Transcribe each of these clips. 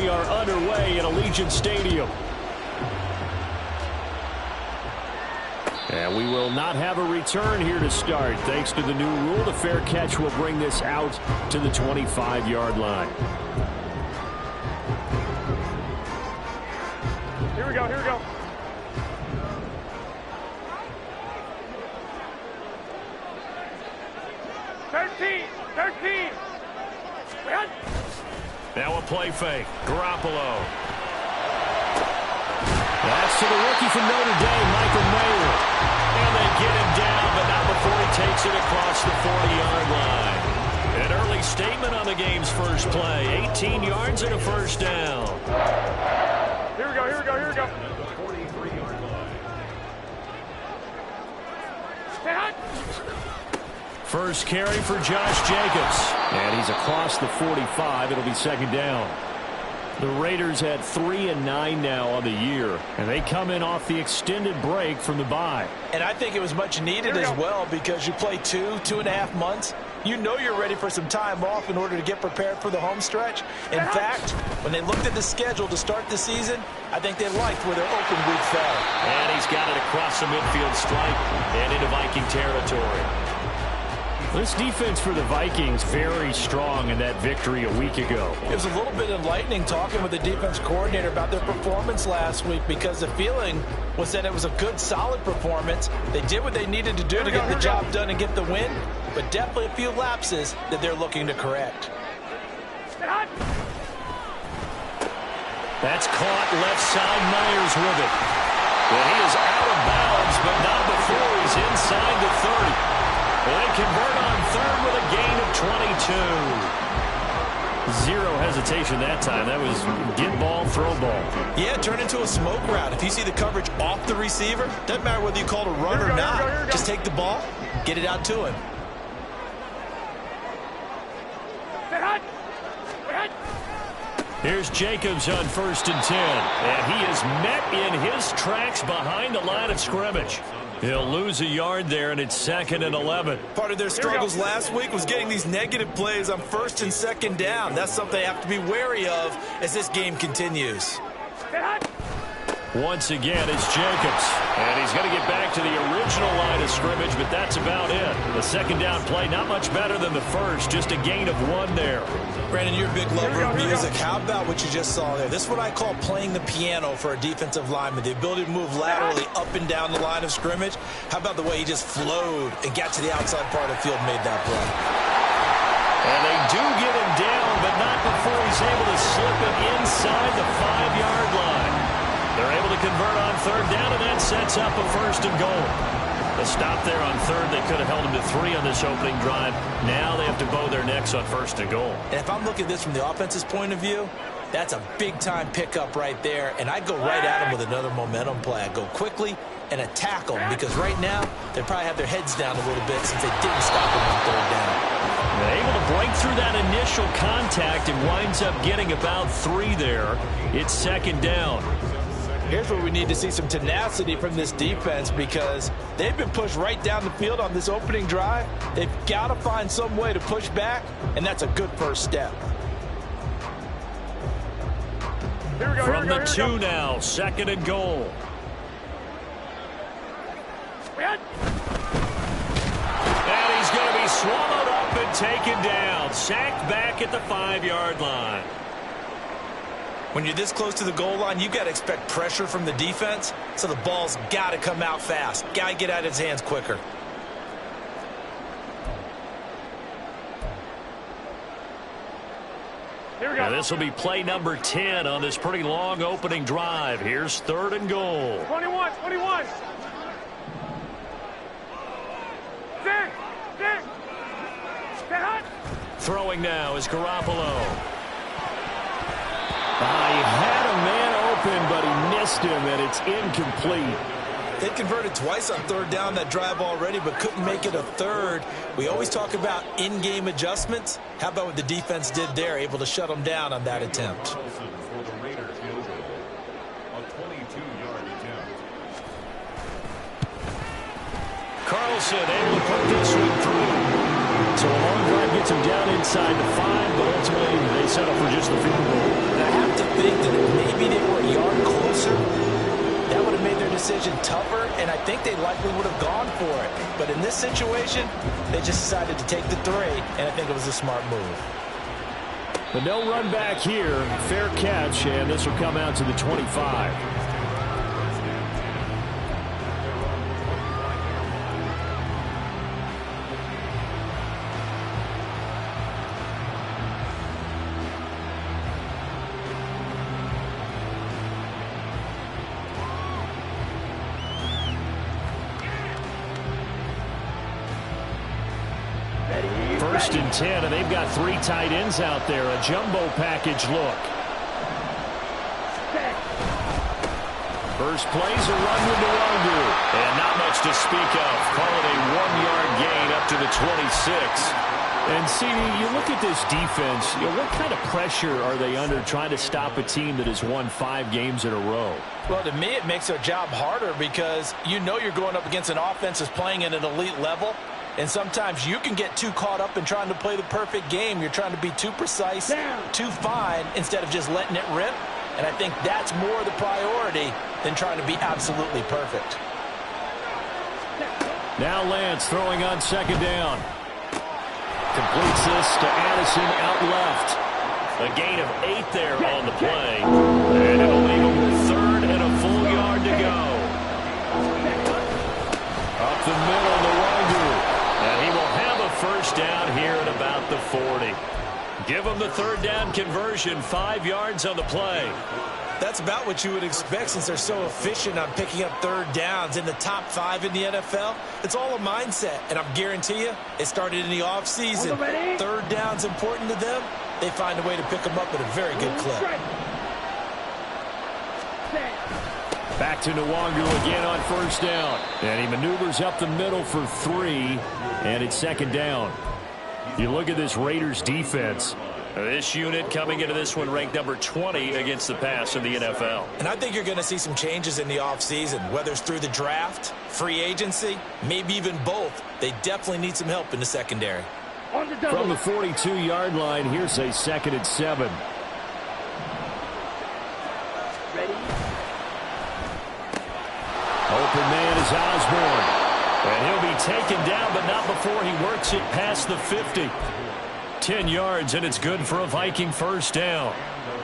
We are underway at Allegiant Stadium. And we will not have a return here to start. Thanks to the new rule, the fair catch will bring this out to the 25-yard line. Here we go, here we go. Thirteen. Now a play fake. Garoppolo. That's to the rookie from Notre Dame, Michael Mayer. And they get him down, but not before he takes it across the 40-yard line. An early statement on the game's first play. 18 yards and a first down. Here we go, here we go, here we go. First carry for Josh Jacobs. And he's across the 45. It'll be second down. The Raiders had 3-9 now on the year, and they come in off the extended break from the bye. And I think it was much needed as well, because you play 2.5 months. You know you're ready for some time off in order to get prepared for the home stretch. In fact, when they looked at the schedule to start the season, I think they liked where their open week fell. And he's got it across the midfield stripe and into Viking territory. This defense for the Vikings very strong in that victory a week ago. It was a little bit enlightening talking with the defense coordinator about their performance last week, because the feeling was that it was a good, solid performance. They did what they needed to do to get the job done and get the win, but definitely a few lapses that they're looking to correct. That's caught left side. Myers with it. Well, he is out of bounds, but not before he's inside the 30. Well, they convert on third with a gain of 22. Zero hesitation that time. That was get ball, throw ball. Yeah, turn into a smoke route. If you see the coverage off the receiver, doesn't matter whether you call it a run or not. Just take the ball, get it out to him. Here's Jacobs on 1st and 10. And he is met in his tracks behind the line of scrimmage. He'll lose a yard there, and it's 2nd and 11. Part of their struggles last week was getting these negative plays on 1st and 2nd down. That's something they have to be wary of as this game continues. Once again, it's Jacobs. And he's going to get back to the original line of scrimmage, but that's about it. The second down play, not much better than the first, just a gain of 1 there. Brandon, you're a big lover of music. How about what you just saw there? This is what I call playing the piano for a defensive lineman, the ability to move laterally up and down the line of scrimmage. How about the way he just flowed and got to the outside part of the field and made that play? And they do get him down, but not before he's able to slip it inside the 5-yard line. They're able to convert on third down, and that sets up a 1st and goal. A stop there on third. They could have held him to 3 on this opening drive. Now they have to bow their necks on 1st and goal. And if I'm looking at this from the offense's point of view, that's a big-time pickup right there. And I'd go right at him with another momentum play. I'd go quickly and attack them, because right now they probably have their heads down a little bit since they didn't stop him on third down. They're able to break through that initial contact and winds up getting about 3 there. It's 2nd down. Here's where we need to see some tenacity from this defense, because they've been pushed right down the field on this opening drive. They've got to find some way to push back, and that's a good first step. From the 2 now, 2nd and goal. And he's going to be swallowed up and taken down. Sacked back at the 5-yard line. When you're this close to the goal line, you've got to expect pressure from the defense, so the ball's got to come out fast. Got to get out of his hands quicker. Now this will be play number 10 on this pretty long opening drive. Here's 3rd and goal. 21. Throwing now is Garoppolo. He had a man open, but he missed him, and it's incomplete. They converted twice on third down that drive already, but couldn't make it a third. We always talk about in-game adjustments. How about what the defense did there, able to shut them down on that attempt? Carlson able to put this one through. So a long drive gets them down inside the 5, but ultimately they settle for just the field goal. And I have to think that if maybe they were a yard closer, that would have made their decision tougher, and I think they likely would have gone for it. But in this situation, they just decided to take the 3, and I think it was a smart move. But no run back here. Fair catch, and this will come out to the 25. First and 10, and they've got 3 tight ends out there. A jumbo package look. First play's a run with Nwangu. And not much to speak of. Call it a 1-yard gain up to the 26. And see, you look at this defense, what kind of pressure are they under trying to stop a team that has won 5 games in a row? Well, to me, it makes their job harder because you know you're going up against an offense that's playing at an elite level. And sometimes you can get too caught up in trying to play the perfect game. You're trying to be too precise, too fine, instead of just letting it rip. And I think that's more the priority than trying to be absolutely perfect. Now Lance throwing on second down. Completes this to Addison out left. A gain of 8 there on the play. And it'll leave him with 3rd and a full yard to go. Up the middle, Nwangu. And he will have a first down here at about the 40. Give him the 3rd down conversion, 5 yards on the play. That's about what you would expect since they're so efficient on picking up 3rd downs in the top 5 in the NFL. It's all a mindset, and I guarantee you it started in the offseason. 3rd down's important to them. They find a way to pick them up at a very good clip. Back to Nwangu again on first down. And he maneuvers up the middle for 3, and it's 2nd down. You look at this Raiders defense. This unit coming into this one ranked number 20 against the pass in the NFL. And I think you're going to see some changes in the offseason, whether it's through the draft, free agency, maybe even both. They definitely need some help in the secondary. From the 42-yard line, here's a 2nd and 7. Ready? Open man is Osborne. And he'll be taken down, but not before he works it past the 50. 10 yards, and it's good for a Viking first down.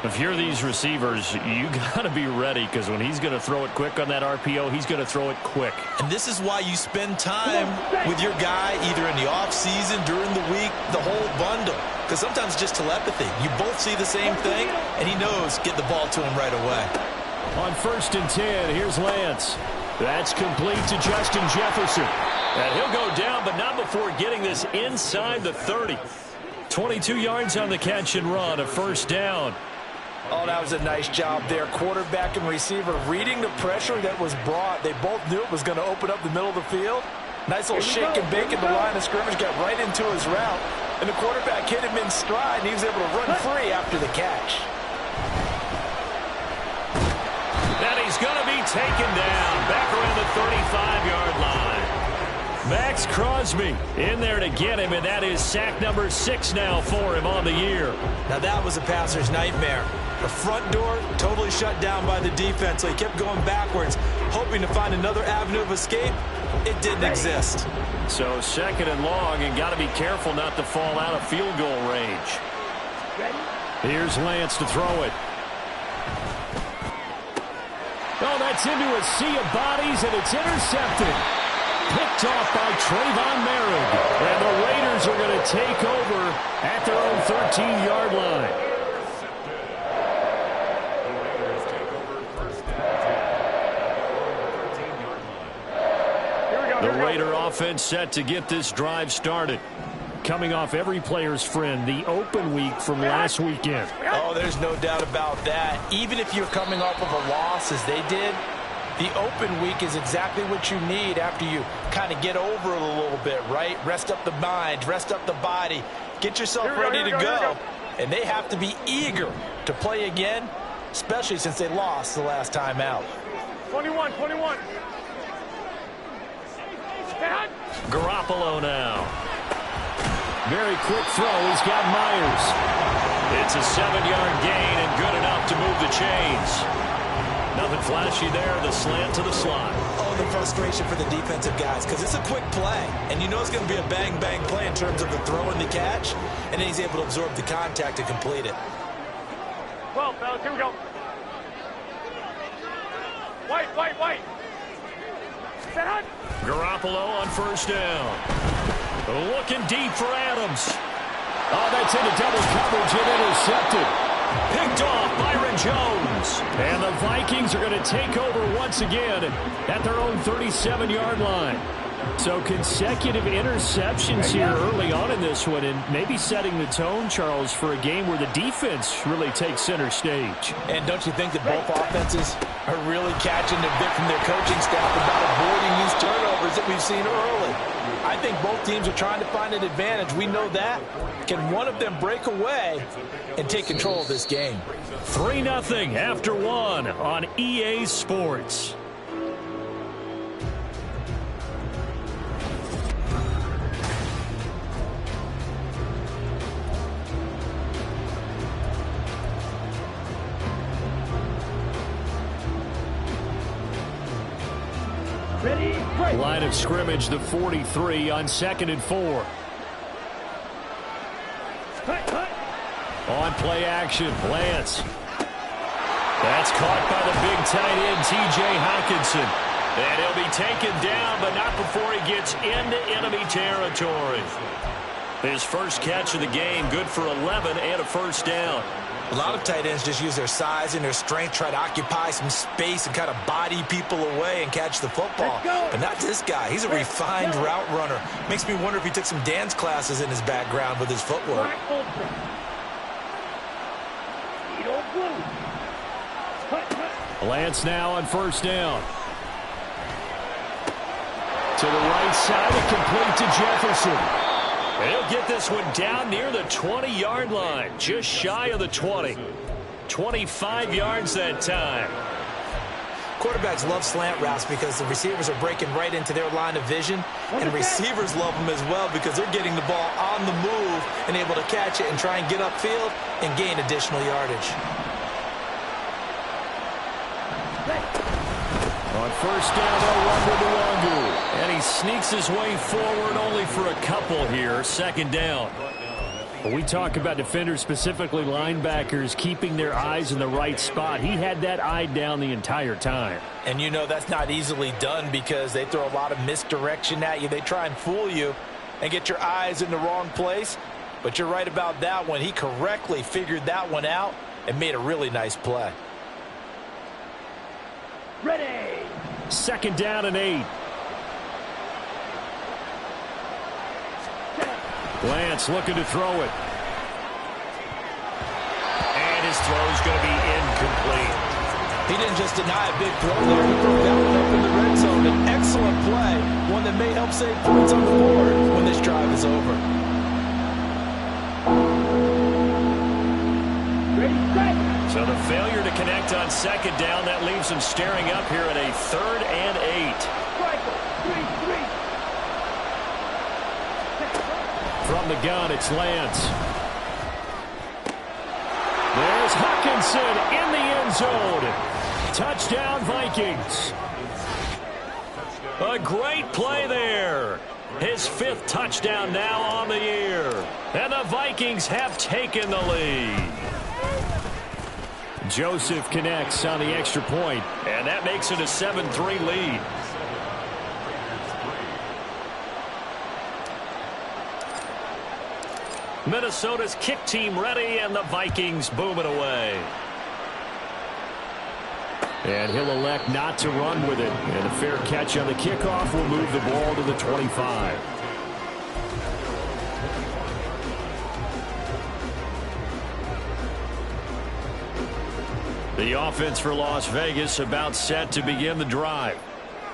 If you're these receivers, you got to be ready, because when he's going to throw it quick on that RPO, he's going to throw it quick. And this is why you spend time with your guy either in the offseason, during the week, the whole bundle. Because sometimes it's just telepathy. You both see the same thing, and he knows get the ball to him right away. On 1st and 10, here's Lance. That's complete to Justin Jefferson. And he'll go down, but not before getting this inside the 30. 22 yards on the catch and run, a first down. Oh, that was a nice job there. Quarterback and receiver reading the pressure that was brought. They both knew it was going to open up the middle of the field. Nice little shake and bake in the line of scrimmage, got right into his route. And the quarterback hit him in stride, and he was able to run free after the catch. And he's going to be taken down back around the 35-yard line. Max Crosby in there to get him, and that is sack number 6 now for him on the year. Now that was a passer's nightmare. The front door totally shut down by the defense, so he kept going backwards, hoping to find another avenue of escape. It didn't exist. So 2nd and long, and got to be careful not to fall out of field goal range. Here's Lance to throw it. Oh, that's into a sea of bodies, and it's intercepted. Picked off by Trayvon Merrick. And the Raiders are going to take over at their own 13-yard line. The Raider offense set to get this drive started. Coming off every player's friend, the open week from last weekend. Oh, there's no doubt about that. Even if you're coming off of a loss as they did, the open week is exactly what you need after you kind of get over it a little bit, right? Rest up the mind, rest up the body, get yourself ready to go. And they have to be eager to play again, especially since they lost the last time out. 21. Garoppolo now. Very quick throw. He's got Myers. It's a 7-yard gain and good enough to move the chains. Nothing flashy there. The slant to the slot. Oh, the frustration for the defensive guys, because it's a quick play, and you know it's going to be a bang-bang play in terms of the throw and the catch, and then he's able to absorb the contact to complete it. Well, fellas, here we go. White. Set hunt. Garoppolo on first down. Looking deep for Adams. Oh, that's into double coverage and intercepted. Picked off Byron Jones. And the Vikings are going to take over once again at their own 37-yard line. So consecutive interceptions here early on in this one, and maybe setting the tone, Charles, for a game where the defense really takes center stage. And don't you think that both offenses are really catching the bit from their coaching staff about avoiding these turnovers that we've seen early? I think both teams are trying to find an advantage. We know that. Can one of them break away and take control of this game? 3-0 after one on EA Sports. Line of scrimmage, the 43 on 2nd and 4. On play action, Lance. That's caught by the big tight end, T.J. Hockenson. And he'll be taken down, but not before he gets into enemy territory. His first catch of the game, good for 11 and a first down. A lot of tight ends just use their size and their strength, try to occupy some space and kind of body people away and catch the football. But not this guy. He's a refined route runner. Makes me wonder if he took some dance classes in his background with his footwork. Lance now on first down. To the right side and complete to Jefferson. He'll get this one down near the 20-yard line, just shy of the 20. 25 yards that time. Quarterbacks love slant routes because the receivers are breaking right into their line of vision, and receivers love them as well because they're getting the ball on the move and able to catch it and try and get upfield and gain additional yardage. On first down, they'll run with the Wangu. And he sneaks his way forward only for a couple here. 2nd down. When we talk about defenders, specifically linebackers, keeping their eyes in the right spot, he had that eye down the entire time. And you know that's not easily done because they throw a lot of misdirection at you. They try and fool you and get your eyes in the wrong place. But you're right about that one. He correctly figured that one out and made a really nice play. Ready. 2nd down and 8. Lance looking to throw it. And his throw's going to be incomplete. He didn't just deny a big throw there. He broke that one up in the red zone. An excellent play. One that may help save points on the board when this drive is over. Ready, set. So the failure to connect on 2nd down, that leaves him staring up here at a 3rd and 8. From the gun, it's Lance. There's Hockenson in the end zone. Touchdown, Vikings. A great play there. His 5th touchdown now on the year. And the Vikings have taken the lead. Joseph connects on the extra point, and that makes it a 7-3 lead. Minnesota's kick team ready, and the Vikings booming away. And he'll elect not to run with it. And a fair catch on the kickoff will move the ball to the 25. The offense for Las Vegas about set to begin the drive.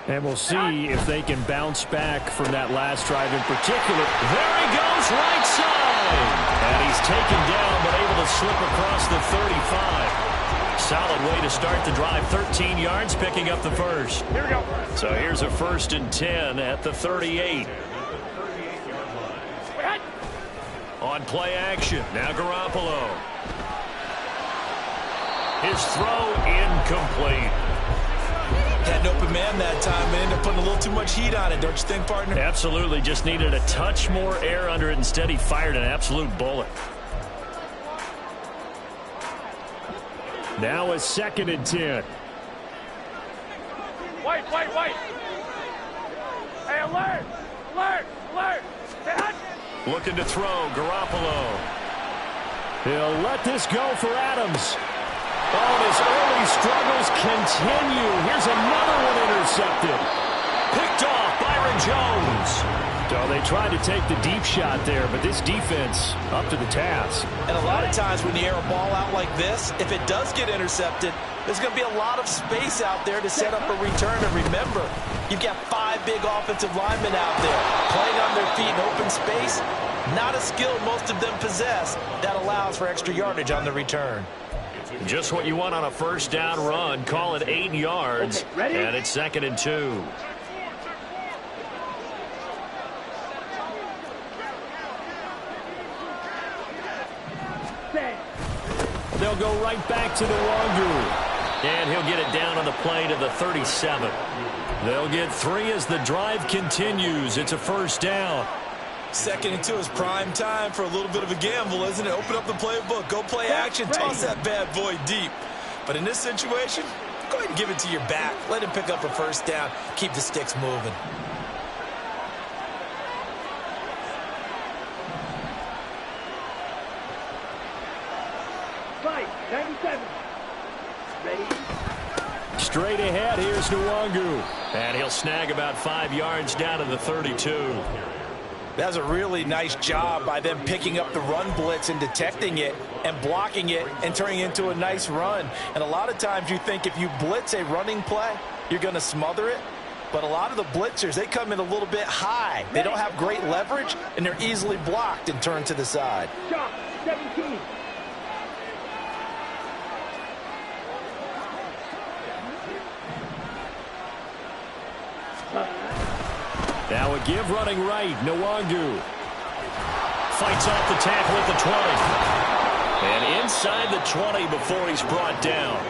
And we'll see if they can bounce back from that last drive in particular. There he goes, right side. And he's taken down, but able to slip across the 35. Solid way to start the drive. 13 yards, picking up the first. Here we go. So here's a 1st and 10 at the 38. On play action, now Garoppolo. His throw incomplete. Had an open man that time and ended up putting a little too much heat on it, don't you think, partner? Absolutely, just needed a touch more air under it. Instead, he fired an absolute bullet. Now a 2nd and 10. White. Hey, alert! Looking to throw, Garoppolo. He'll let this go for Adams. Oh, his early struggles continue. Here's another one intercepted. Picked off, Byron Jones. So they tried to take the deep shot there, but this defense up to the task. And a lot of times when you air a ball out like this, if it does get intercepted, there's going to be a lot of space out there to set up a return. And remember, you've got 5 big offensive linemen out there playing on their feet in open space. Not a skill most of them possess that allows for extra yardage on the return. Just what you want on a first down run. Call it 8 yards. Okay, ready? And it's 2nd and 2. They'll go right back to the Wangu. And he'll get it down on the play to the 37. They'll get 3 as the drive continues. It's a first down. 2nd and 2 is prime time for a little bit of a gamble, isn't it? Open up the playbook, go play action, toss that bad boy deep. But in this situation, go ahead and give it to your back. Let him pick up a first down. Keep the sticks moving. Right, 97. Ready? Straight ahead, here's Nwangu. And he'll snag about 5 yards down to the 32. That's a really nice job by them picking up the run blitz and detecting it and blocking it and turning it into a nice run. And a lot of times you think if you blitz a running play, you're going to smother it. But a lot of the blitzers, they come in a little bit high. They don't have great leverage, and they're easily blocked and turned to the side. Shot, 17. Now a give running right. Nwangu fights off the tackle at the 20. And inside the 20 before he's brought down.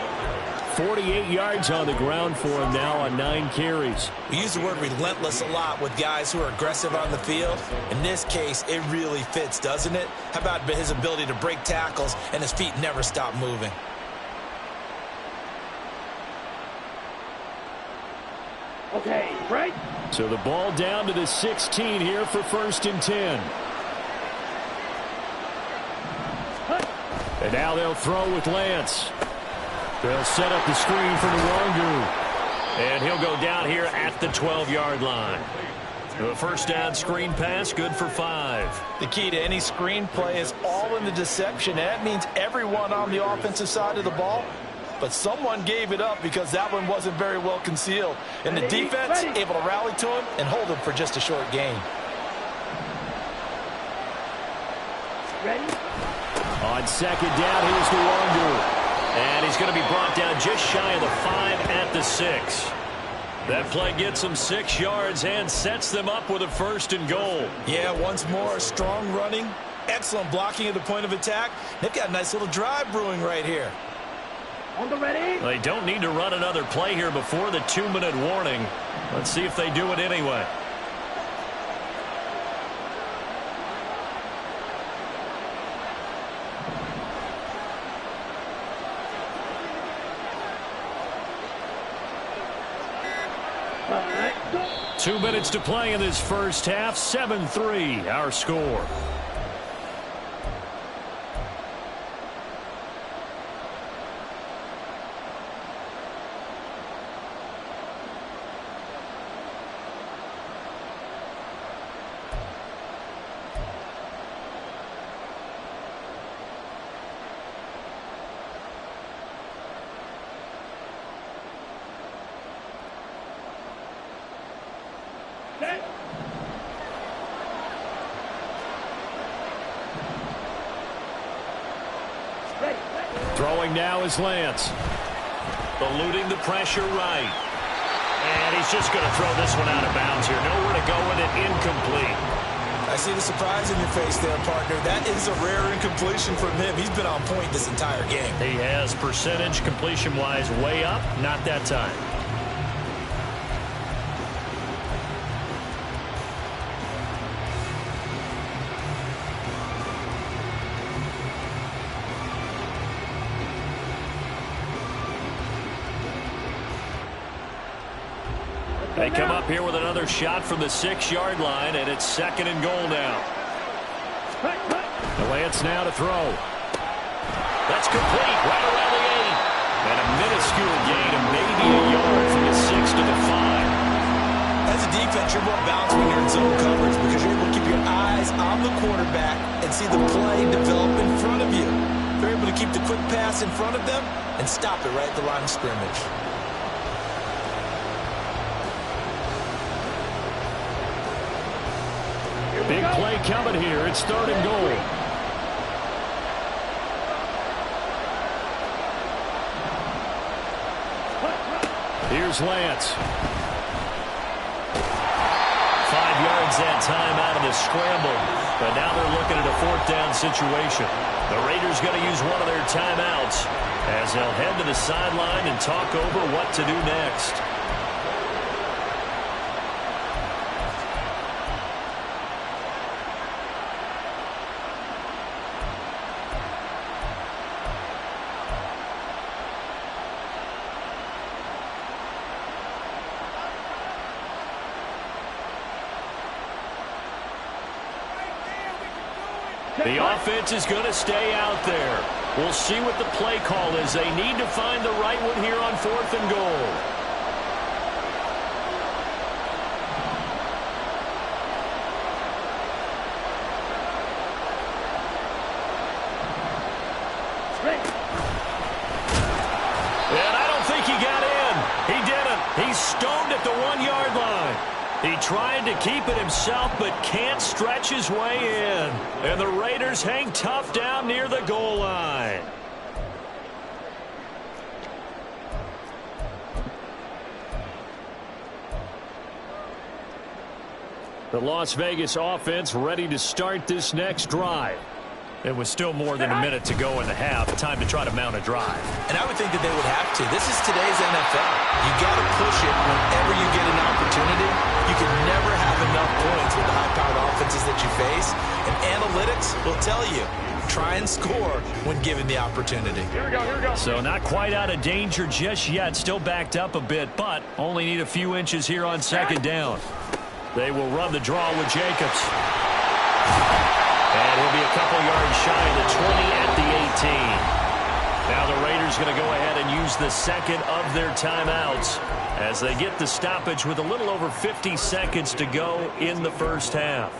48 yards on the ground for him now on 9 carries. We use the word relentless a lot with guys who are aggressive on the field. In this case, it really fits, doesn't it? How about his ability to break tackles and his feet never stop moving? Okay, right? So the ball down to the 16 here for 1st and 10. And now they'll throw with Lance. They'll set up the screen for Nwangu. And he'll go down here at the 12-yard line. The first down screen pass, good for 5. The key to any screen play is all in the deception. And that means everyone on the offensive side of the ball. But someone gave it up because that one wasn't very well concealed. And the defense able to rally to him and hold him for just a short gain. Ready? On 2nd down, here's Nwangu. And he's going to be brought down just shy of the 5 at the 6. That play gets him 6 yards and sets them up with a 1st and goal. Yeah, once more, strong running, excellent blocking at the point of attack. They've got a nice little drive brewing right here. On the ready? They don't need to run another play here before the 2-minute warning. Let's see if they do it anyway. Go. 2 minutes to play in this first half. 7-3 our score. Throwing now is Lance. Eluding the pressure right. And he's just going to throw this one out of bounds here. Nowhere to go with it. Incomplete. I see the surprise in your face there, partner. That is a rare incompletion from him. He's been on point this entire game. He has percentage completion-wise way up, not that time. They come up here with another shot from the 6-yard line, and it's 2nd and goal now. The Lance now to throw. That's complete right around the 8. And a minuscule gain of maybe a yard from the 6 to the 5. As a defense, you're more balanced when you're in zone coverage because you're able to keep your eyes on the quarterback and see the play develop in front of you. You're able to keep the quick pass in front of them and stop it right at the line of scrimmage. Big play coming here. It's 3rd and goal. Here's Lance. 5 yards that time out of the scramble. But now they're looking at a 4th down situation. The Raiders going to use one of their timeouts as they'll head to the sideline and talk over what to do next. The offense is going to stay out there. We'll see what the play call is. They need to find the right one here on 4th and goal. And I don't think he got in. He didn't. He's stoned at the 1-yard line. He tried to keep it himself, but can't stretch his way in. And the Raiders hang tough down near the goal line. The Las Vegas offense ready to start this next drive. It was still more than a minute to go in the half. Time to try to mount a drive. And I would think that they would have to. This is today's NFL. You got to push it whenever you get an opportunity. You can never have enough points with the high-powered offenses that you face. And analytics will tell you, try and score when given the opportunity. Here we go. So not quite out of danger just yet. Still backed up a bit, but only need a few inches here on 2nd down. They will run the draw with Jacobs. And he'll be a couple yards shy of the 20 at the 18. Now the Raiders going to go ahead and use the 2nd of their timeouts as they get the stoppage with a little over 50 seconds to go in the first half.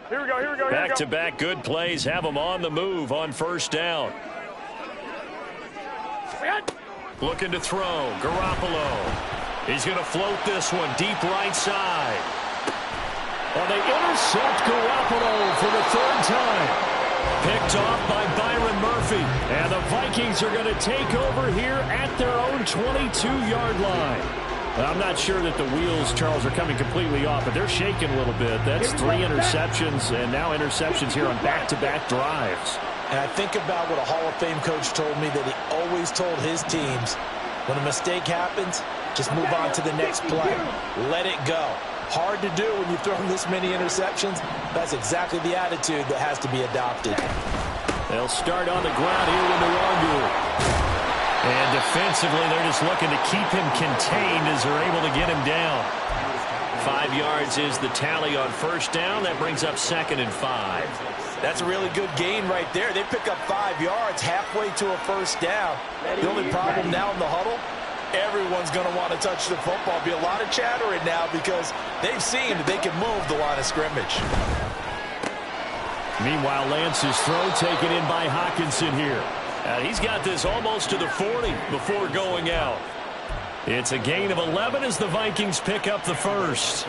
Here we go. Back-to-back good plays have them on the move on 1st down. Looking to throw. Garoppolo. He's going to float this one deep right side. And they intercept Garoppolo for the 3rd time. Picked off by Byron Murphy. And the Vikings are going to take over here at their own 22-yard line. I'm not sure that the wheels, Charles, are coming completely off, but they're shaking a little bit. That's 3 interceptions, and now interceptions here on back-to-back drives. And I think about what a Hall of Fame coach told me that he always told his teams, when a mistake happens, just move on to the next play. Let it go. Hard to do when you've thrown this many interceptions. That's exactly the attitude that has to be adopted. They'll start on the ground here with Nwangu. And defensively, they're just looking to keep him contained as they're able to get him down. 5 yards is the tally on 1st down. That brings up 2nd and 5. That's a really good gain right there. They pick up 5 yards halfway to a 1st down. The only problem now in the huddle, everyone's going to want to touch the football. Be a lot of chattering now because they've seen that they can move the line of scrimmage. Meanwhile, Lance's throw taken in by Hockenson here. He's got this almost to the 40 before going out. It's a gain of 11 as the Vikings pick up the 1st.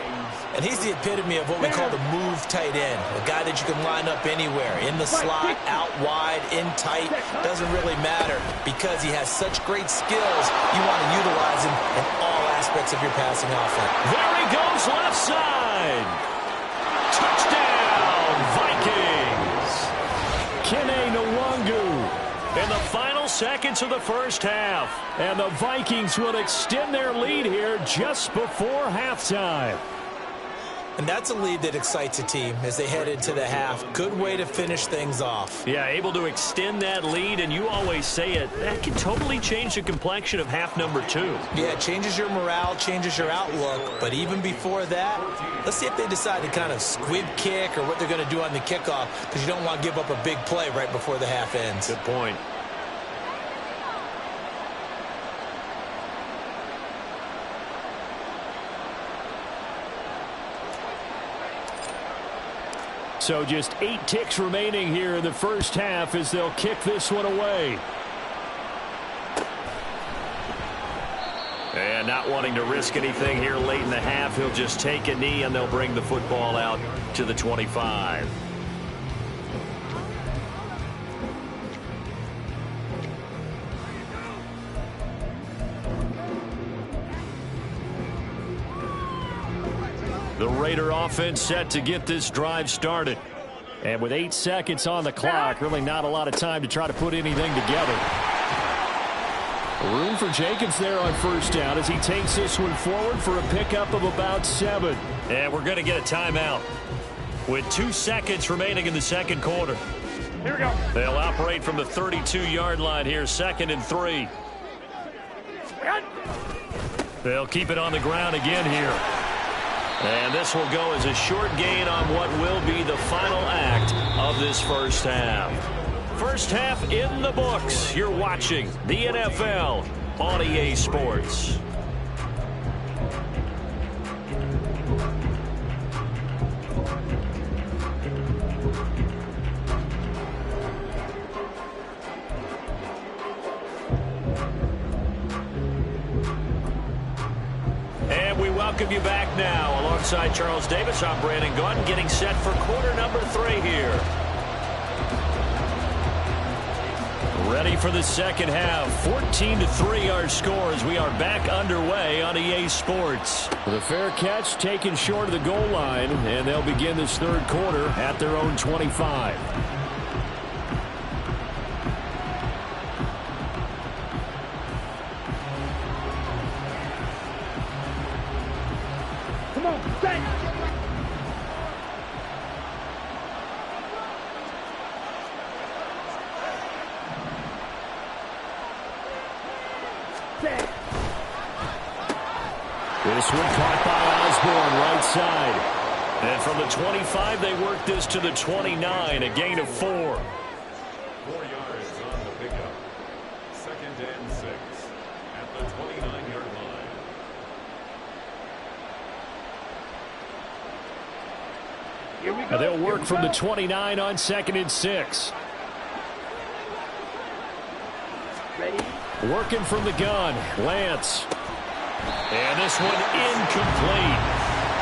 And he's the epitome of what we call the move tight end, a guy that you can line up anywhere, in the slot, out wide, in tight, doesn't really matter because he has such great skills. You want to utilize him in all aspects of your passing offense. There he goes, left side. Touchdown, Vikings. Kene Nwangu in the final seconds of the first half. And the Vikings will extend their lead here just before halftime. And that's a lead that excites a team as they head into the half. Good way to finish things off. Yeah, able to extend that lead, and you always say it, that can totally change the complexion of half number 2. Yeah, it changes your morale, changes your outlook. But even before that, let's see if they decide to kind of squib kick or what they're going to do on the kickoff, because you don't want to give up a big play right before the half ends. Good point. So just 8 ticks remaining here in the first half as they'll kick this one away. And not wanting to risk anything here late in the half, he'll just take a knee and they'll bring the football out to the 25. The Raider offense set to get this drive started. And with 8 seconds on the clock, really not a lot of time to try to put anything together. Room for Jenkins there on first down as he takes this one forward for a pickup of about 7. And we're going to get a timeout with 2 seconds remaining in the second quarter. Here we go. They'll operate from the 32-yard line here, 2nd and 3. They'll keep it on the ground again here. And this will go as a short gain on what will be the final act of this first half. First half in the books. You're watching the NFL on EA Sports. Welcome you back now. Alongside Charles Davis, I'm Brandon Gaudin, getting set for quarter number 3 here. Ready for the second half. 14-3 our score as we are back underway on EA Sports. The fair catch taken short of the goal line, and they'll begin this third quarter at their own 25. This one caught by Osborne, right side. And from the 25, they work this to the 29, a gain of 4. 4 yards on the pickup. 2nd and 6 at the 29-yard line. Here we go. They'll work from the 29 on 2nd and 6. Ready? Working from the gun, Lance. And this one incomplete.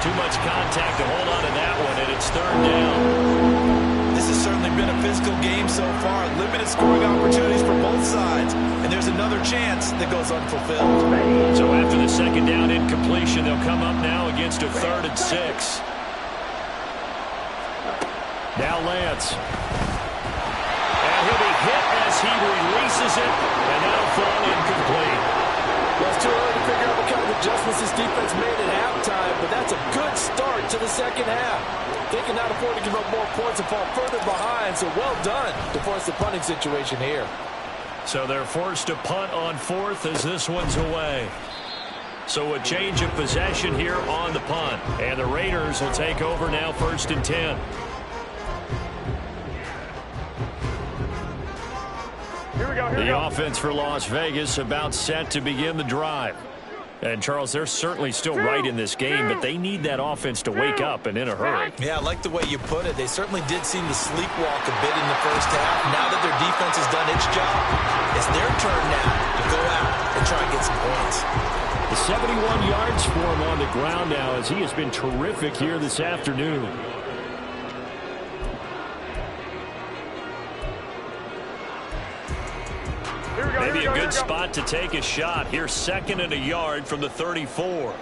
Too much contact to hold on to that one, and it's 3rd down. This has certainly been a physical game so far. Limited scoring opportunities for both sides. And there's another chance that goes unfulfilled. So after the 2nd down incompletion, they'll come up now against a 3rd and 6. Now Lance. And he'll be hit as he releases it, and that'll fall incomplete. Well, it's too early to figure out what kind of adjustments this defense made at halftime, but that's a good start to the second half. They cannot afford to give up more points and fall further behind, so well done to force the punting situation here. So they're forced to punt on 4th as this one's away. So a change of possession here on the punt, and the Raiders will take over now 1st and 10. The offense for Las Vegas about set to begin the drive. And, Charles, they're certainly still right in this game, but they need that offense to wake up and in a hurry. Yeah, I like the way you put it. They certainly did seem to sleepwalk a bit in the first half. Now that their defense has done its job, it's their turn now to go out and try and get some points. The 71 yards for him on the ground now as he has been terrific here this afternoon. Maybe a good spot to take a shot. Here's 2nd and a yard from the 34.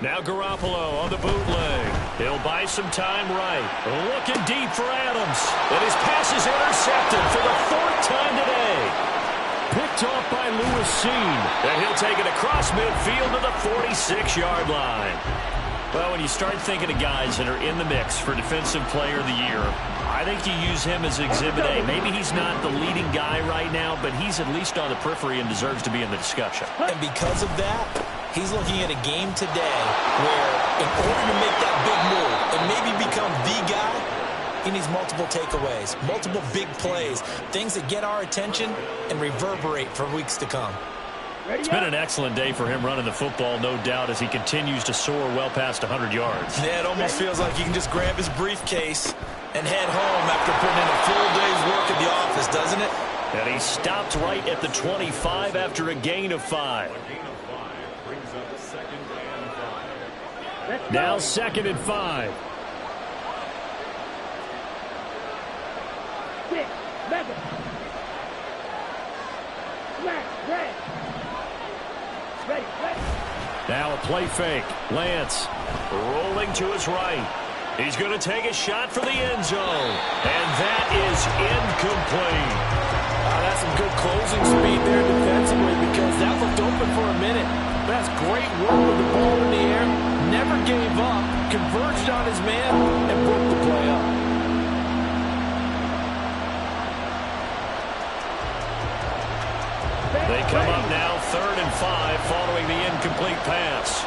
Now Garoppolo on the bootleg. He'll buy some time right. Looking deep for Adams. And his pass is intercepted for the 4th time today. Picked off by Lewis Seen. And he'll take it across midfield to the 46-yard line. Well, when you start thinking of guys that are in the mix for Defensive Player of the Year, I think you use him as Exhibit A. Maybe he's not the leading guy right now, but he's at least on the periphery and deserves to be in the discussion. And because of that, he's looking at a game today where in order to make that big move and maybe become the guy, he needs multiple takeaways, multiple big plays, things that get our attention and reverberate for weeks to come. It's been an excellent day for him running the football, no doubt, as he continues to soar well past 100 yards. Yeah, it almost feels like he can just grab his briefcase and head home after putting in a full day's work at the office, doesn't it? And he stopped right at the 25 after a gain of 5. Now 2nd and 5. 6, 11. Ready. Now a play fake. Lance rolling to his right. He's going to take a shot for the end zone. And that is incomplete. That's some good closing speed there defensively because that looked open for a minute. That's great work with the ball in the air. Never gave up. Converged on his man and broke the play up. They come up now 3rd and 5 following the incomplete pass.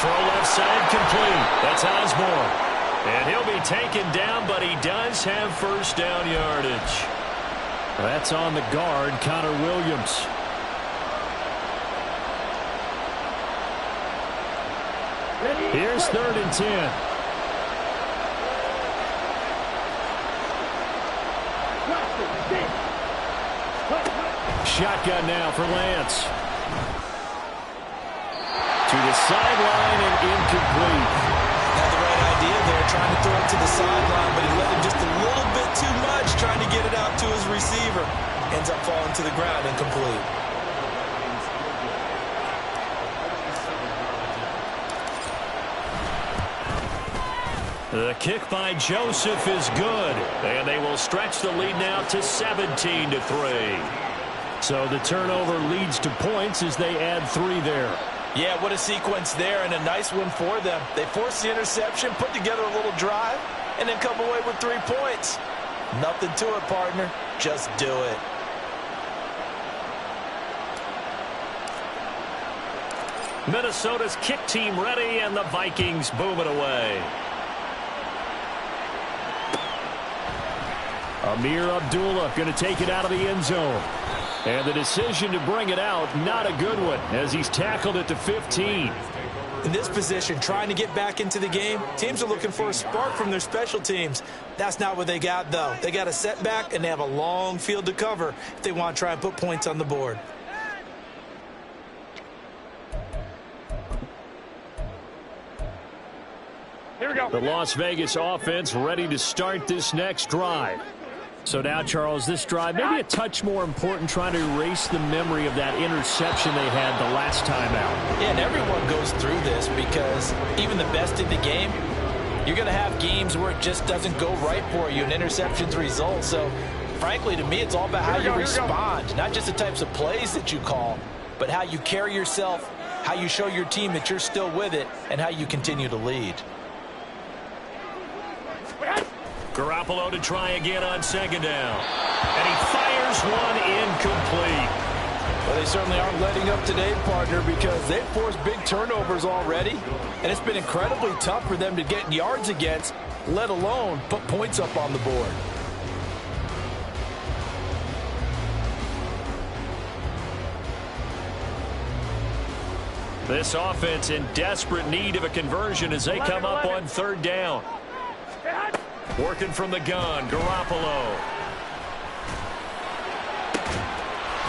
Throw left side complete. That's Osborne. And he'll be taken down, but he does have 1st down yardage. That's on the guard, Connor Williams. Here's 3rd and 10. Shotgun now for Lance. To the sideline and incomplete. Had the right idea there, trying to throw it to the sideline, but he let him just a little bit too much, trying to get it out to his receiver. Ends up falling to the ground, incomplete. The kick by Joseph is good, and they will stretch the lead now to 17-3. So the turnover leads to points as they add 3 there. Yeah, what a sequence there, and a nice one for them. They forced the interception, put together a little drive, and then come away with 3 points. Nothing to it, partner. Just do it. Minnesota's kick team ready, and the Vikings boom it away. Amir Abdullah going to take it out of the end zone. And the decision to bring it out, not a good one, as he's tackled at the 15. In this position, trying to get back into the game, teams are looking for a spark from their special teams. That's not what they got, though. They got a setback, and they have a long field to cover if they want to try and put points on the board. Here we go. The Las Vegas offense ready to start this next drive. So now, Charles, this drive maybe a touch more important, trying to erase the memory of that interception they had the last time out. Yeah, and everyone goes through this because even the best in the game, you're going to have games where it just doesn't go right for you and interceptions result. So, frankly, to me, it's all about how you respond, not just the types of plays that you call, but how you carry yourself, how you show your team that you're still with it, and how you continue to lead. Garoppolo to try again on 2nd down. And he fires one incomplete. Well, they certainly aren't letting up today, partner, because they've forced big turnovers already. And it's been incredibly tough for them to get yards against, let alone put points up on the board. This offense in desperate need of a conversion as they come up on 3rd down. Working from the gun, Garoppolo.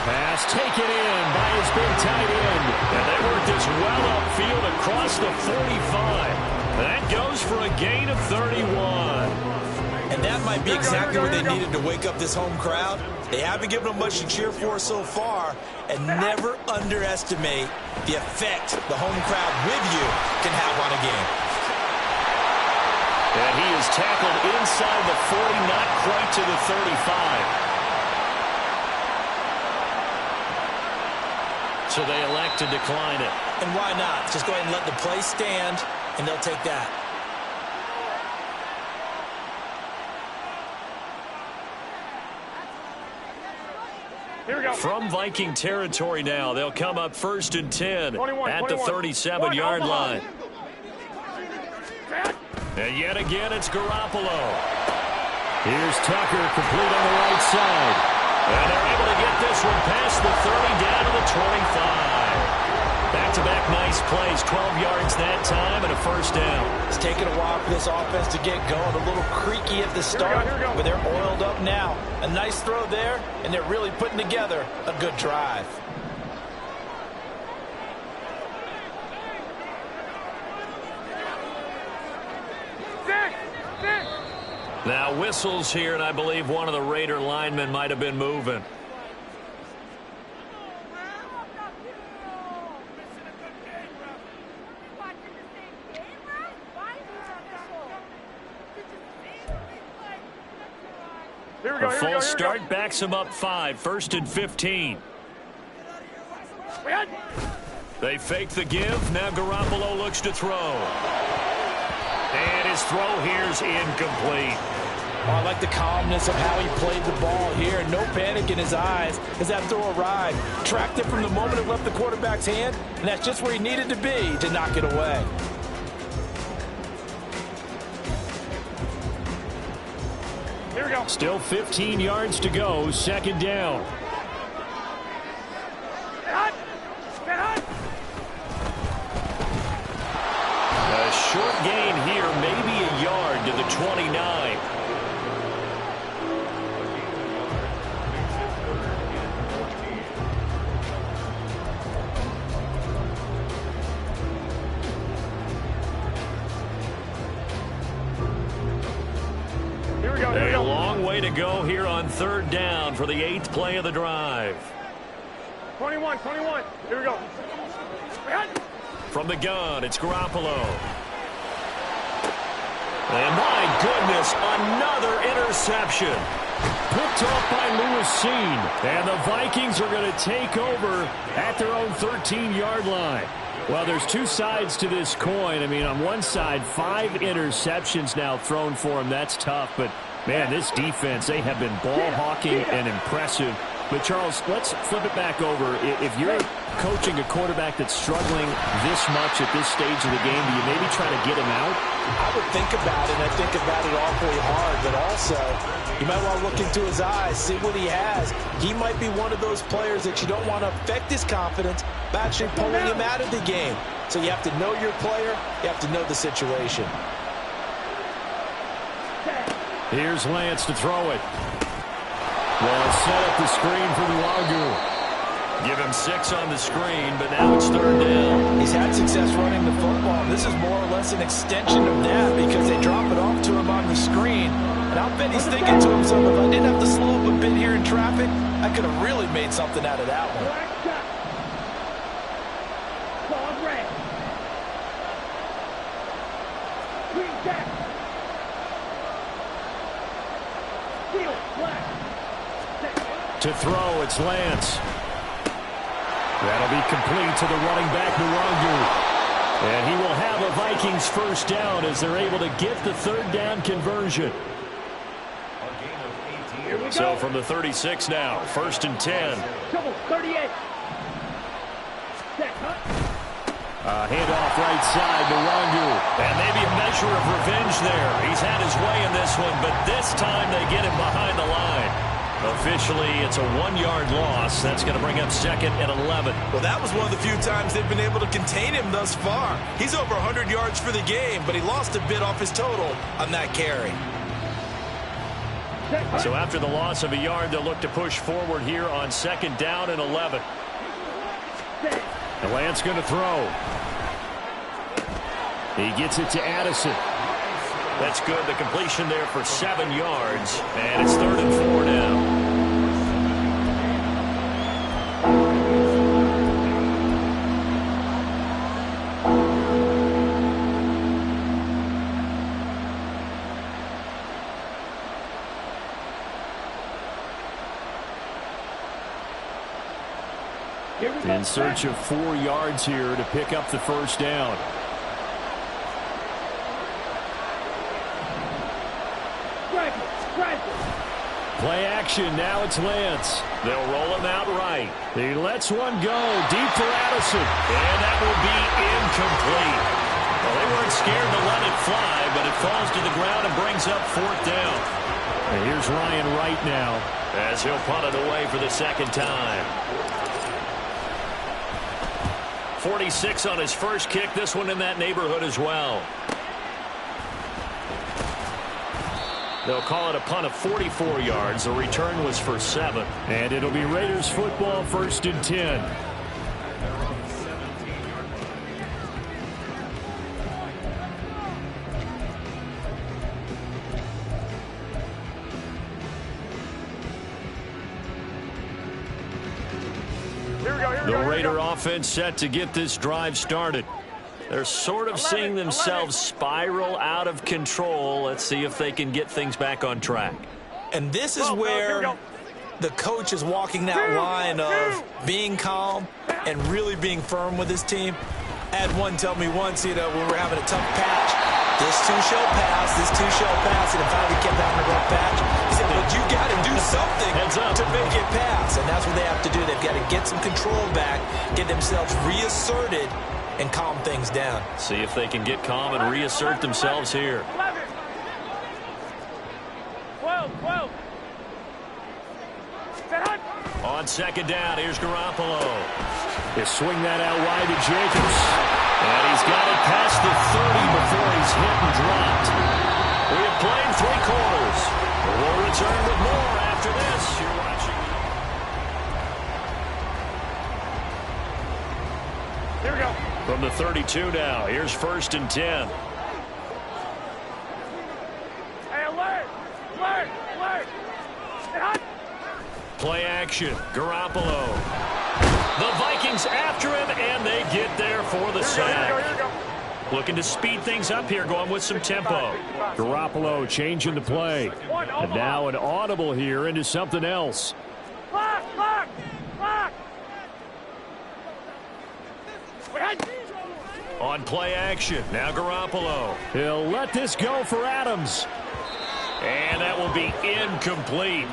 Pass taken in by his big tight end. And they work this well upfield across the 45. That goes for a gain of 31. And that might be exactly what they needed to wake up this home crowd. They haven't given them much to cheer for so far, and never underestimate the effect the home crowd with you can have on a game. And he is tackled inside the 40, not quite to the 35. So they elect to decline it. And why not? Just go ahead and let the play stand, and they'll take that. Here we go. From Viking territory now, they'll come up 1st and 10 at the 37-yard line. And yet again, it's Garoppolo. Here's Tucker, complete on the right side. And they're able to get this one past the 30, down to the 25. Back-to-back nice plays, 12 yards that time, and a first down. It's taken a while for this offense to get going. A little creaky at the start, but they're oiled up now. A nice throw there, and they're really putting together a good drive. Now whistles here, and I believe one of the Raider linemen might have been moving. A false start backs him up 5, 1st and 15. They fake the give. Now Garoppolo looks to throw. And his throw here's incomplete. Oh, I like the calmness of how he played the ball here. No panic in his eyes as that throw arrived. Tracked it from the moment it left the quarterback's hand, and that's just where he needed to be to knock it away. Here we go. Still 15 yards to go, 2nd down. A short gain here, maybe a yard to the 29. A long way to go here on 3rd down for the 8th play of the drive. 21. Here we go. From the gun, it's Garoppolo. And my goodness, another interception. Picked off by Lewisine. And the Vikings are going to take over at their own 13-yard line. Well, there's two sides to this coin. I mean, on one side, 5 interceptions now thrown for him. That's tough. But, man, this defense, they have been ball hawking and impressive. But, Charles, let's flip it back over. If you're coaching a quarterback that's struggling this much at this stage of the game, do you maybe try to get him out? I would think about it, and I think about it awfully hard. But also, you might want to look into his eyes, see what he has. He might be one of those players that you don't want to affect his confidence by actually pulling him out of the game. So you have to know your player. You have to know the situation. Here's Lance to throw it. Well, set up the screen for Luagu. Give him 6 on the screen, but now it's 3rd down. He's had success running the football. This is more or less an extension of that because they drop it off to him on the screen. And I'll bet he's thinking to himself, if I didn't have to slow up a bit here in traffic, I could have really made something out of that one. To throw, it's Lance. That'll be complete to the running back, Luagu. And he will have a Vikings first down as they're able to get the 3rd down conversion. So from the 36 now, 1st and 10. 38. Handoff right side, Luagu. And maybe a measure of revenge there. He's had his way in this one, but this time they get him behind the line. Officially, it's a 1-yard loss. That's going to bring up 2nd and 11. Well, that was one of the few times they've been able to contain him thus far. He's over 100 yards for the game, but he lost a bit off his total on that carry. So after the loss of a yard, they'll look to push forward here on 2nd down and 11. And Lance going to throw. He gets it to Addison. That's good. The completion there for 7 yards. And it's 3rd and 4 now. In search of 4 yards here to pick up the first down. Play action. Now it's Lance. They'll roll him out right. He lets one go deep for Addison. And that will be incomplete. Well, they weren't scared to let it fly, but it falls to the ground and brings up 4th down. And here's Ryan Wright now, as he'll punt it away for the 2nd time. 46 on his first kick. This one in that neighborhood as well. They'll call it a punt of 44 yards. The return was for 7. and it'll be Raiders football, 1st and 10. The Raider offense set to get this drive started. They're sort of seeing themselves spiral out of control. Let's see if they can get things back on track. And this is where the coach is walking that line of being calm and really being firm with his team. I had one tell me once, when we're having a tough patch, this too shall pass, this too shall pass, and if I kept having a rough patch, he said, but you got to do something to make it pass, and that's what they have to do. They've got to get some control back, get themselves reasserted, and calm things down. See if they can get calm and reassert themselves here. 12. On 2nd down, here's Garoppolo. They swing that out wide to Jacobs. And he's got it past the 30 before he's hit and dropped. We have played 3 quarters. We'll return with more after this. You're watching. Here we go. From the 32 now, here's 1st and 10. Hey, alert! Play action. Garoppolo. The Vikings after him, and they get there for the sack. Here we go. Looking to speed things up here, going with some tempo. Garoppolo changing the play. And now an audible here into something else. Lock! On play action, now Garoppolo. He'll let this go for Adams. And that will be incomplete.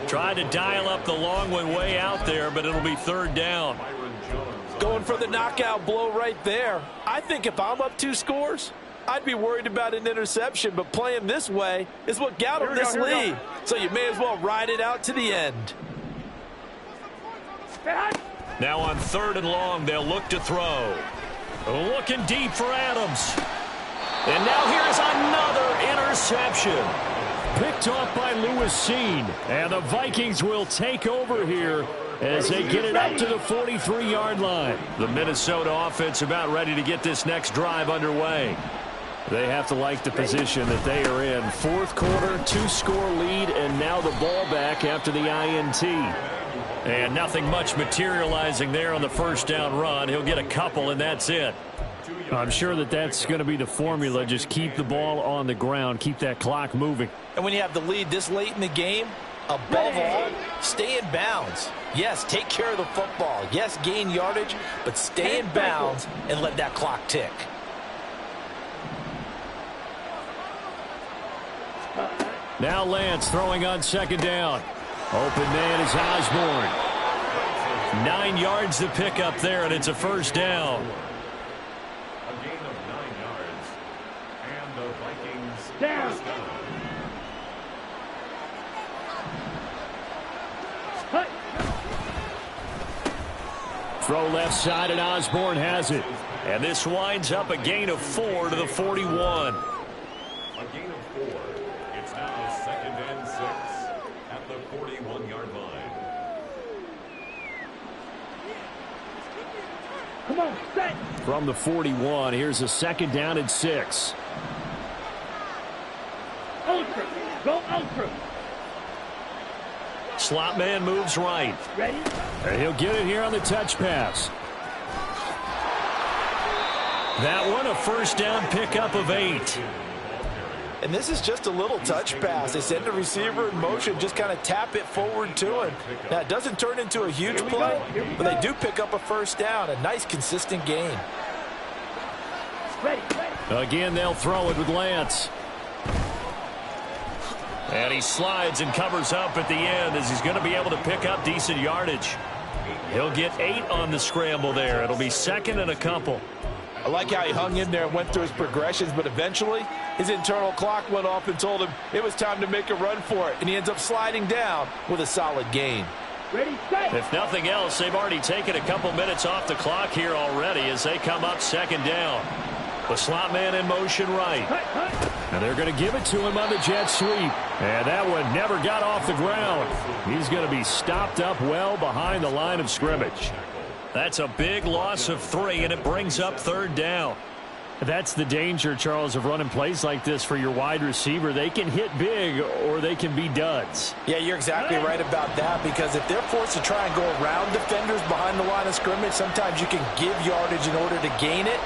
Tried to dial up the long way out there, but it'll be 3rd down. Going for the knockout blow right there. I think if I'm up 2 scores, I'd be worried about an interception, but playing this way is what got them this lead. So you may as well ride it out to the end. Now on 3rd and long, they'll look to throw. Looking deep for Adams. And now here's another interception. Picked off by Lewis Seen. And the Vikings will take over here as they get it up to the 43-yard line. The Minnesota offense about ready to get this next drive underway. They have to like the position that they are in. 4th quarter, 2-score lead, and now the ball back after the INT. And nothing much materializing there on the 1st down run. He'll get a couple, and that's it. I'm sure that that's going to be the formula. Just keep the ball on the ground. Keep that clock moving. And when you have the lead this late in the game, above all, stay in bounds. Yes, take care of the football. Yes, gain yardage, but stay in bounds and let that clock tick. Now Lance throwing on 2nd down. Open man is Osborne. 9 yards to pick up there, and it's a 1st down. A gain of 9 yards. And the Vikings Down. first down. Throw left side, and Osborne has it. And this winds up a gain of 4 to the 41. A gain of 4. It's now 2nd and 6. at the 41-yard line. Come on, set. From the 41, here's a second down and 6. Ultra. Go ultra. Slot man moves right. Ready? And he'll get it here on the touch pass. That one a first down pickup of 8. And this is just a little touch pass. They send the receiver in motion, just kind of tap it forward to him. Now, it doesn't turn into a huge play, but they do pick up a first down. A nice, consistent gain. Ready. Again, they'll throw it with Lance. And he slides and covers up at the end as he's going to be able to pick up decent yardage. He'll get 8 on the scramble there. It'll be second and a couple. I like how he hung in there and went through his progressions, but eventually his internal clock went off and told him it was time to make a run for it, and he ends up sliding down with a solid gain. Ready, set. If nothing else, they've already taken a couple minutes off the clock here already as they come up second down. The slot man in motion right. And they're going to give it to him on the jet sweep. And that one never got off the ground. He's going to be stopped up well behind the line of scrimmage. That's a big loss of 3, and it brings up third down. That's the danger, Charles, of running plays like this for your wide receiver. They can hit big or they can be duds. Yeah, you're exactly right about that, because if they're forced to try and go around defenders behind the line of scrimmage, sometimes you can give yardage in order to gain it.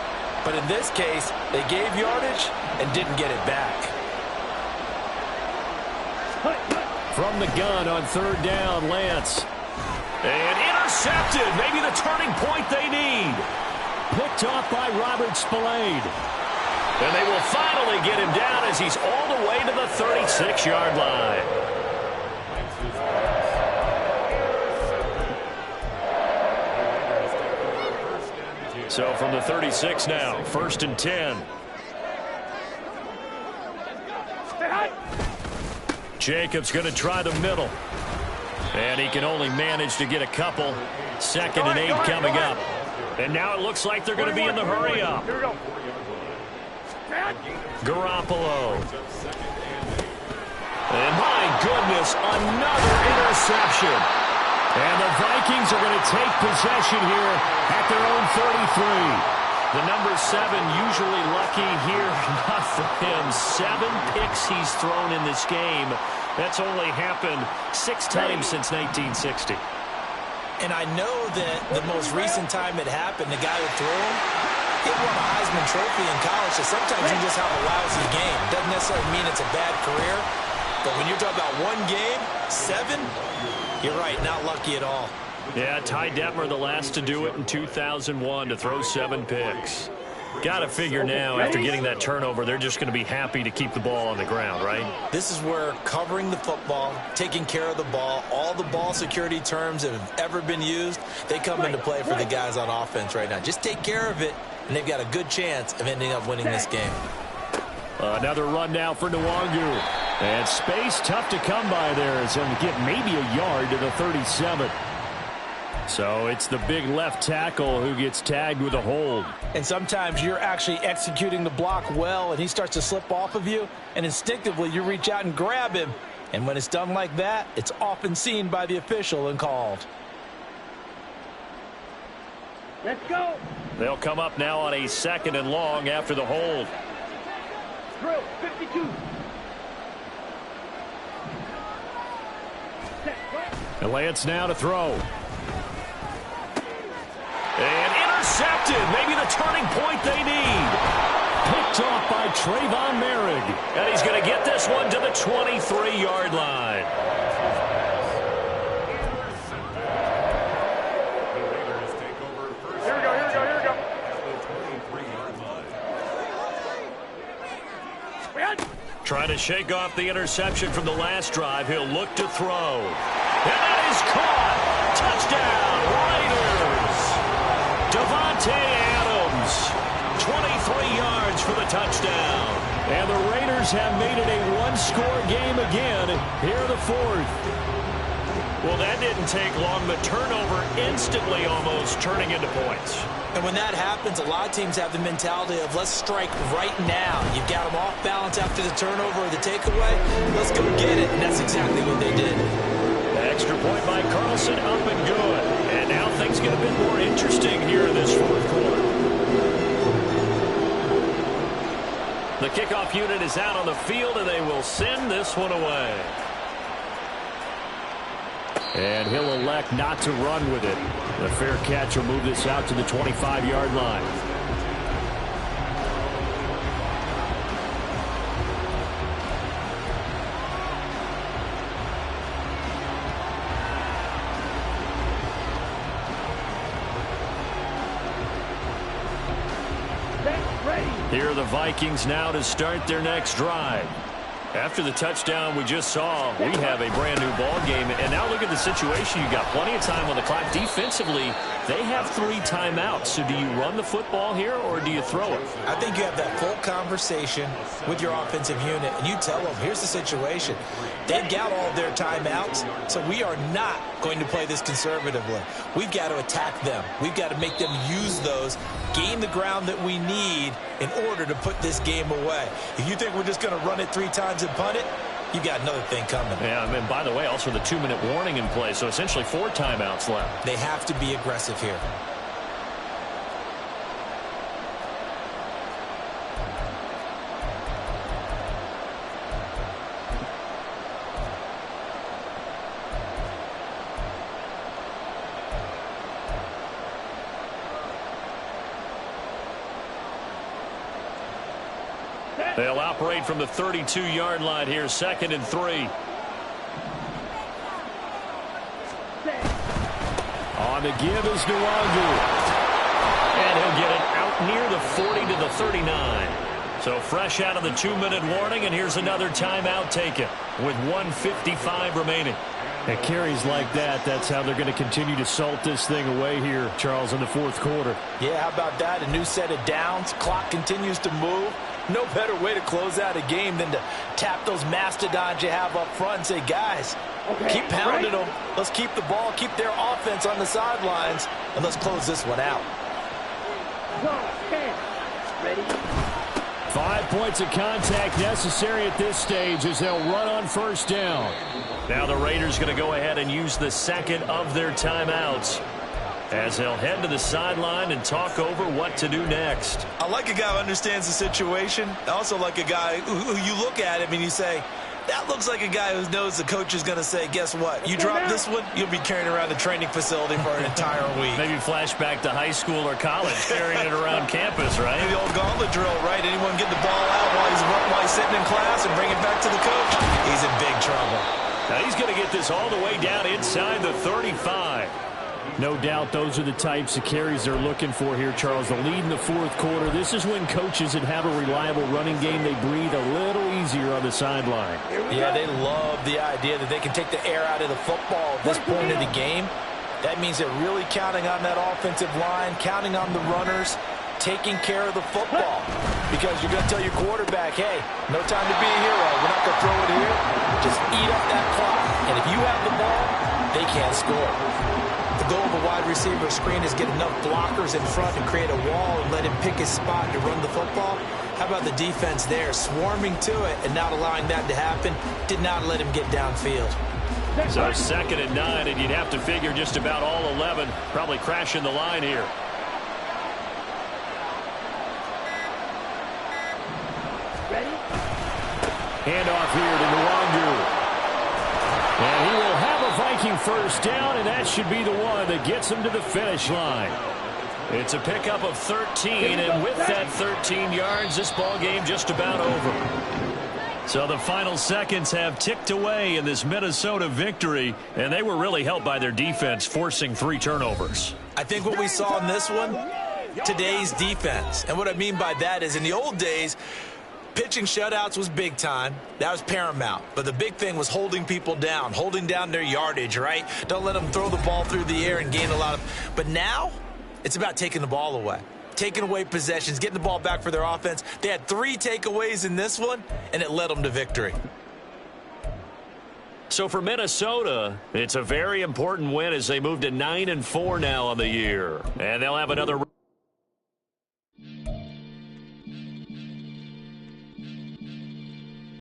But in this case, they gave yardage and didn't get it back. From the gun on third down, Lance. And intercepted. Maybe the turning point they need. Picked off by Robert Spillane. And they will finally get him down as he's all the way to the 36-yard line. So from the 36 now, first and 10. Jacobs going to try the middle. And he can only manage to get a couple. Second and 8 coming up. And now it looks like they're going to be in the hurry up. Here we go. Garoppolo. And my goodness, another interception. And the Vikings are going to take possession here at their own 33. The number 7 usually lucky here. Not for him. 7 picks he's thrown in this game. That's only happened 6 times since 1960. And I know that the most recent time it happened, the guy who threw him, he won a Heisman Trophy in college, so sometimes you just have a lousy game. Doesn't necessarily mean it's a bad career, but when you're talking about one game, 7, you're right, not lucky at all. Yeah, Ty Detmer, the last to do it in 2001, to throw 7 picks. Got to figure now, after getting that turnover, they're just going to be happy to keep the ball on the ground, right? This is where covering the football, taking care of the ball, all the ball security terms that have ever been used, they come into play for the guys on offense right now. Just take care of it, and they've got a good chance of ending up winning this game. Another run now for Nwangu. And space tough to come by there as he'll get maybe a yard to the 37. So it's the big left tackle who gets tagged with a hold. And sometimes you're actually executing the block well, and he starts to slip off of you, and instinctively you reach out and grab him. And when it's done like that, it's often seen by the official and called. Let's go. They'll come up now on a second and long after the hold. Throw, 52. And Lance now to throw. And intercepted. Maybe the turning point they need. Picked off by Trayvon Merrick. And he's going to get this one to the 23-yard line. Here we go. Trying to shake off the interception from the last drive. He'll look to throw. And that is caught. Touchdown, Raiders. Devontae Adams, 23 yards for the touchdown. And the Raiders have made it a one-score game again here in the fourth. Well, that didn't take long. The turnover instantly almost turning into points. And when that happens, a lot of teams have the mentality of let's strike right now. You've got them off balance after the turnover or the takeaway. Let's go get it. And that's exactly what they did. The extra point by Carlson, up and good. And now things get a bit more interesting here in this fourth quarter. The kickoff unit is out on the field, and they will send this one away. And he'll elect not to run with it. The fair catch will move this out to the 25-yard line. Here are the Vikings now to start their next drive. After the touchdown we just saw, we have a brand-new ball game. And now look at the situation. You've got plenty of time on the clock. Defensively, they have 3 timeouts. So do you run the football here or do you throw it? I think you have that full conversation with your offensive unit, and you tell them, here's the situation. They've got all their timeouts, so we are not going to play this conservatively. We've got to attack them. We've got to make them use those, gain the ground that we need in order to put this game away. If you think we're just going to run it 3 times and punt it, you've got another thing coming. Yeah, and by the way, also the 2-minute warning in play, so essentially 4 timeouts left. They have to be aggressive here. They'll operate from the 32-yard line here, 2nd and 3. On the give is Nwangu. And he'll get it out near the 40 to the 39. So fresh out of the 2-minute warning, and here's another timeout taken with 1:55 remaining. At carries like that, that's how they're going to continue to salt this thing away here, Charles, in the fourth quarter. Yeah, how about that? A new set of downs. Clock continues to move. No better way to close out a game than to tap those mastodons you have up front and say, guys, keep pounding them. Let's keep the ball, keep their offense on the sidelines, and let's close this one out. 10. Ready? 5 points of contact necessary at this stage as they'll run on first down. Now the Raiders going to go ahead and use the second of their timeouts as they'll head to the sideline and talk over what to do next. I like a guy who understands the situation. I also like a guy who you look at him and you say, that looks like a guy who knows the coach is going to say, guess what? You drop this one, you'll be carrying around the training facility for an entire week. Maybe flashback to high school or college, carrying it around campus, right? The old gauntlet drill, right? Anyone get the ball out while he's sitting in class and bring it back to the coach? He's in big trouble. Now he's going to get this all the way down inside the 35. No doubt those are the types of carries they're looking for here, Charles. The lead in the fourth quarter. This is when coaches that have a reliable running game, they breathe a little easier on the sideline. Yeah, they love the idea that they can take the air out of the football at this point in the game. That means they're really counting on that offensive line, counting on the runners, taking care of the football. Because you're going to tell your quarterback, hey, no time to be a hero. We're not going to throw it here. Just eat up that clock. And if you have the ball, they can't score. The goal of a wide receiver screen is get enough blockers in front and create a wall and let him pick his spot to run the football. How about the defense there, swarming to it and not allowing that to happen? Did not let him get downfield. So 2nd and 9, and you'd have to figure just about all 11 probably crashing the line here. Ready? Handoff here to Nwangu. And he will have a Viking first down, and that should be the one that gets him to the finish line. It's a pickup of 13, and with that 13 yards, this ball game just about over. So the final seconds have ticked away in this Minnesota victory, and they were really helped by their defense, forcing 3 turnovers. I think what we saw in this one, today's defense. And what I mean by that is in the old days, pitching shutouts was big time. That was paramount. But the big thing was holding people down, holding down their yardage, right? Don't let them throw the ball through the air and gain a lot of... But now, it's about taking the ball away. Taking away possessions, getting the ball back for their offense. They had 3 takeaways in this one, and it led them to victory. So for Minnesota, it's a very important win as they move to 9-4 now on the year. And they'll have another